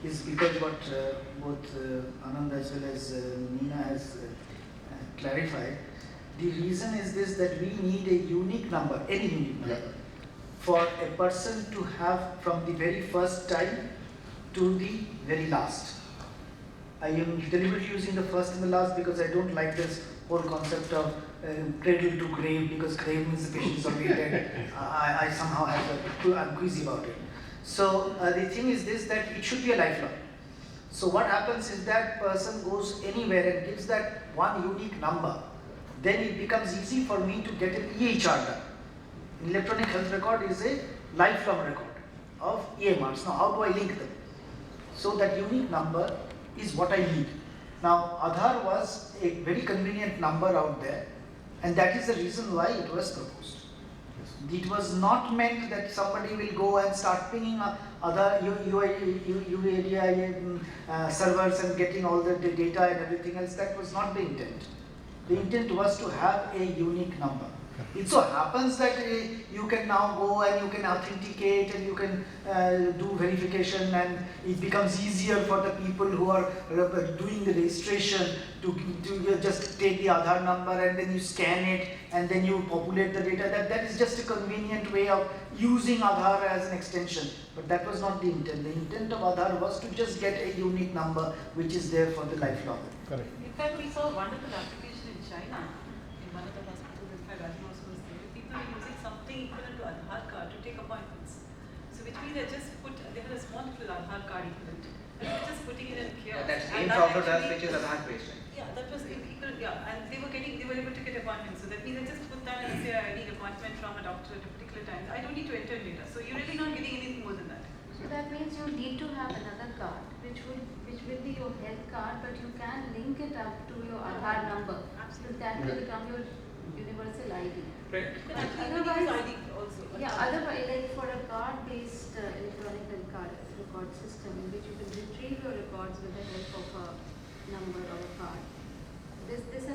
is because what both Anand as well as Meena has clarified. The reason is this, that we need a unique number, any unique number, for a person to have from the very first time to the very last. I am deliberately using the first and the last because I don't like this whole concept of cradle to grave, because grave means the patient is already dead. I somehow I'm queasy about it. So the thing is this, that it should be a lifelong. So what happens is that person goes anywhere and gives that one unique number, then it becomes easy for me to get an EHR done. Electronic health record is a lifelong record of EMRs. Now how do I link them? So that unique number is what I need. Now Aadhaar was a very convenient number out there, and that is the reason why it was proposed. It was not meant that somebody will go and start pinging other UADI servers and getting all the data and everything else. That was not the intent. The intent was to have a unique number. It so happens that you can now go and you can authenticate and you can do verification, and it becomes easier for the people who are doing the registration to just take the Aadhaar number and then you scan it and then you populate the data. That is just a convenient way of using Aadhaar as an extension. But that was not the intent. The intent of Aadhaar was to just get a unique number which is there for the lifelong. Correct. In fact, we saw a wonderful application in China, in one of the hospitals, in fact, Rajnos was there. People are using something equivalent to Aadhaar card to take appointments. So which means they had a small little Aadhaar card equivalent. And they were just putting it in kiosk. That's AIIMS also does, which is Aadhaar based. Yeah, that was equal, yeah, and they were able to get appointments. So that means I just put that and say I need appointment from a doctor at a particular time. I don't need to enter data. So you're really not getting anything more than that. So that means you need to have another card, which will be your health card, but you can link it up to your Aadhaar number. So that will become your universal ID. Right. You can actually use ID also. Yeah, otherwise, like for a card-based electronic health card record system, in which you can retrieve your records with the help of a number or a card. This is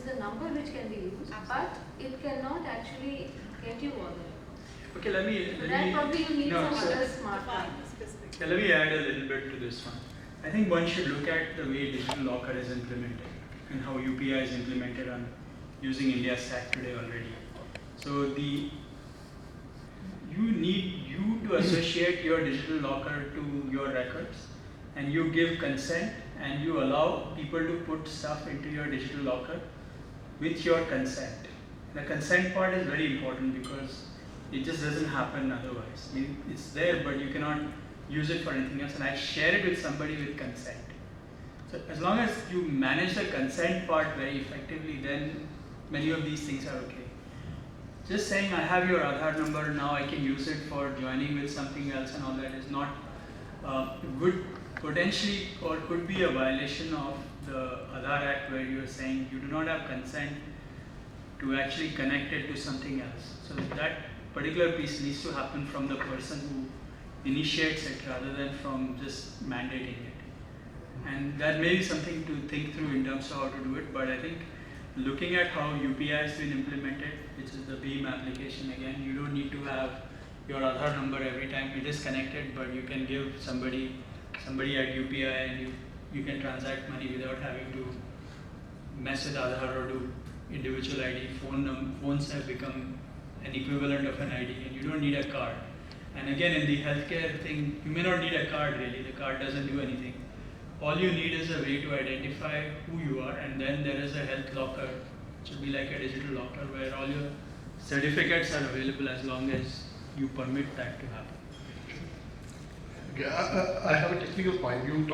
a number which can be used, but it cannot actually get you all the records. Okay, let me That probably you need some so- other smart card. Define the specific. Yeah, let me add a little bit to this one. I think one should look at the way digital locker is implemented and how UPI is implemented on using India Stack today already. So you need to associate your digital locker to your records, and you give consent and you allow people to put stuff into your digital locker with your consent. The consent part is very important because it just doesn't happen otherwise. It's there, but you cannot use it for anything else, and I share it with somebody with consent. So as long as you manage the consent part very effectively, then many of these things are okay. Just saying I have your Aadhaar number, now I can use it for joining with something else and all that is not good, potentially, or could be a violation of the Aadhaar Act, where you are saying you do not have consent to actually connect it to something else. So that particular piece needs to happen from the person who initiates it rather than from just mandating it. And that may be something to think through in terms of how to do it, but I think looking at how UPI has been implemented, which is the BEAM application, again, you don't need to have your Aadhaar number every time it is connected, but you can give somebody at UPI and you can transact money without having to mess with Aadhaar or do individual ID. Phones have become an equivalent of an ID, and you don't need a card. And again, in the healthcare thing, you may not need a card really. The card doesn't do anything. All you need is a way to identify who you are, and then there is a health locker, which will be like a digital locker where all your certificates are available as long as you permit that to happen. Okay, I have a technical point. You